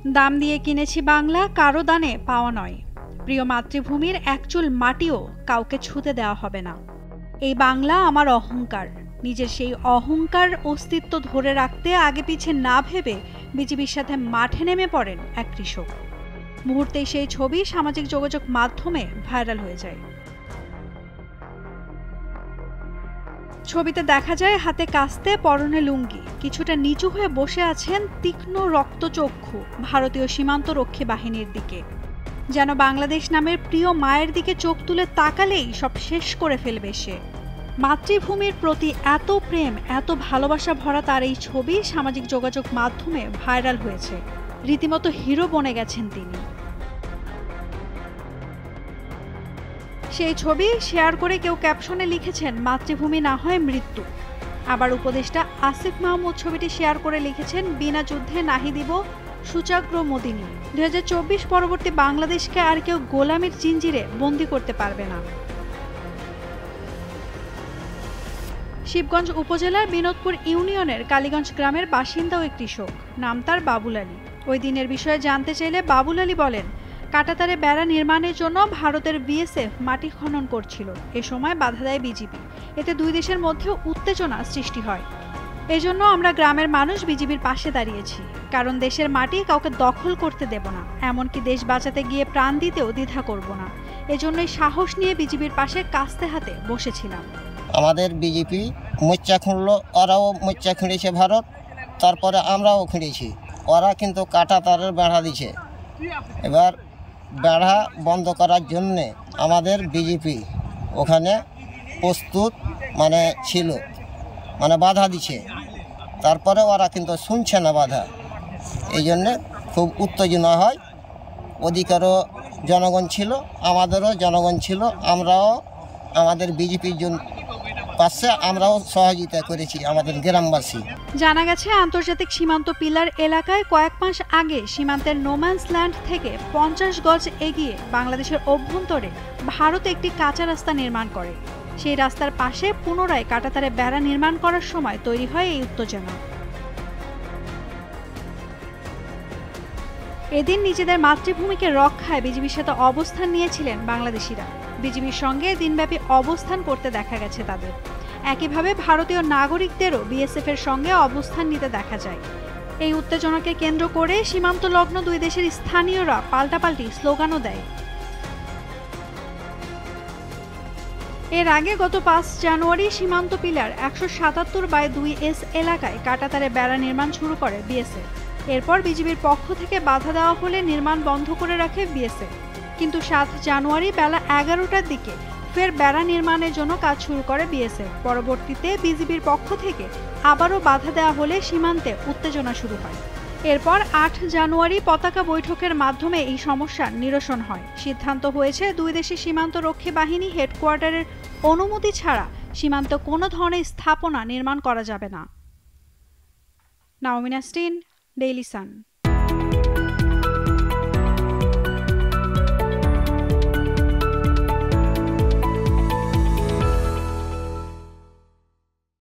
দাম দিয়ে কিনেছি বাংলা, কারো দানে পাওয়া নয়। প্রিয় মাতৃভূমির একচুল মাটিও কাউকে ছুঁতে দেওয়া হবে না। এই বাংলা আমার অহংকার। নিজের সেই অহংকার অস্তিত্ব ধরে রাখতে আগে পিছে না ভেবে বিজিবির সাথে মাঠে নেমে পড়েন এক কৃষক। মুহূর্তেই সেই ছবি সামাজিক যোগাযোগ মাধ্যমে ভাইরাল হয়ে যায়। ছবিতে দেখা যায় হাতে কাস্তে, পরনে লুঙ্গি, কিছুটা নিচু হয়ে বসে আছেন তীক্ষ্ণ রক্তচক্ষু ভারতীয় সীমান্ত রক্ষী বাহিনীর দিকে। যেন বাংলাদেশ নামের প্রিয় মায়ের দিকে চোখ তুলে তাকালেই সব শেষ করে ফেলবে সে। মাতৃভূমির প্রতি এত প্রেম, এত ভালোবাসা ভরা তার এই ছবি সামাজিক যোগাযোগ মাধ্যমে ভাইরাল হয়েছে। রীতিমতো হিরো বনে গেছেন তিনি। সেই ছবি শেয়ার করে কেউ ক্যাপশনে লিখেছেন, মাতৃভূমি না হয় মৃত্যু। আবার উপদেষ্টা আসিফ মাহমুদ ছবিটি শেয়ার করে লিখেছেন, বিনা যুদ্ধে নাহি দিব সূচাগ্র মোদিনী। 2024 পরবর্তী বাংলাদেশকে আর কেউ গোলামির জিঞ্জিরে বন্দী করতে পারবে না। শিবগঞ্জ উপজেলার বিনোদপুর ইউনিয়নের কালীগঞ্জ গ্রামের বাসিন্দা ওই কৃষক, নাম তার বাবুল আলী। ওই দিনের বিষয়ে জানতে চাইলে বাবুল আলী বলেন, কাঁটাতারে বেড়া নির্মাণের জন্য ভারতের বিএসএফ মাটি খনন করছিল। এ সময় বাধা দেয় বিজিবি। এতে দুই দেশের মধ্যে উত্তেজনা সৃষ্টি হয়। এজন্য আমরা গ্রামের মানুষ বিজিবির পাশে দাঁড়িয়েছি, কারণ দেশের মাটি কাউকে দখল করতে দেব না, এমনকি দেশ বাঁচাতে গিয়ে প্রাণ দিতেও দ্বিধা করব না। এজন্যই সাহস নিয়ে বিজিবির পাশে কাস্তে হাতে বসেছিলাম। আমাদের বিজেপি মোর্চা খুঁড়লো, ওরাও মোর্চা খুঁড়েছে ভারত, তারপরে আমরাও খুঁড়েছি। ওরা কিন্তু কাঁটাতারের বেড়া দিছে। এবার বেড়া বন্ধ করার জন্যে আমাদের বিজেপি ওখানে প্রস্তুত ছিল, বাধা দিছে। তারপরে ওরা কিন্তু শুনছে না বাধা। এই জন্যে খুব উত্তেজনা হয়। ওদিকেরও জনগণ ছিল, আমাদেরও জনগণ ছিল। আমরাও আমাদের বিজেপির জন্য পাশে আমরাও সহযোগিতা করেছি, আমাদের গ্রামবাসী। জানা গেছে, আন্তর্জাতিক সীমান্ত পিলার এলাকায় কয়েক মাস আগে সীমান্তের নোম্যান্স ল্যান্ড থেকে 50 গজ এগিয়ে বাংলাদেশের অভ্যন্তরে ভারত একটি কাঁচা রাস্তা নির্মাণ করে। সেই রাস্তার পাশে পুনরায় কাঁটাতারে বেড়া নির্মাণ করার সময় তৈরি হয় এই উত্তেজনা। এদিন নিজেদের মাতৃভূমিকে রক্ষায় বিজিবির সাথে অবস্থান নিয়েছিলেন বাংলাদেশিরা। বিজিবির সঙ্গে দিনব্যাপী অবস্থান করতে দেখা গেছে তাদের। একইভাবে ভারতীয় নাগরিকদেরও বিএসএফ এর সঙ্গে অবস্থান নিতে দেখা যায়। এই উত্তেজনাকে কেন্দ্র করে সীমান্ত লগ্ন দুই দেশের স্থানীয়রা পাল্টাপাল্টি স্লোগানও দেয়। এর আগে গত 5 জানুয়ারি সীমান্ত পিলার 177/2S এলাকায় কাঁটাতারে বেড়া নির্মাণ শুরু করে বিএসএফ। এরপর বিজিবির পক্ষ থেকে বাধা দেওয়া হলে নির্মাণ বন্ধ করে রাখে বিএসএফ। কিন্তু 7 জানুয়ারি বেলা 11টার দিকে ফের বেড়া নির্মাণের জন্য কাজ শুরু করে বিএসএফ। পরবর্তীতে বিজিবির পক্ষ থেকে আবারও বাধা দেওয়া হলে সীমান্তে উত্তেজনা শুরু হয়। এরপর 8 জানুয়ারি পতাকা বৈঠকের মাধ্যমে এই সমস্যার নিরসন হয়। সিদ্ধান্ত হয়েছে, দুই দেশের সীমান্ত রক্ষী বাহিনী হেডকোয়ার্টারের অনুমতি ছাড়া সীমান্তে কোনো ধরনের স্থাপনা নির্মাণ করা যাবে না। নাওমিন নাসরিন, ডেইলি সান।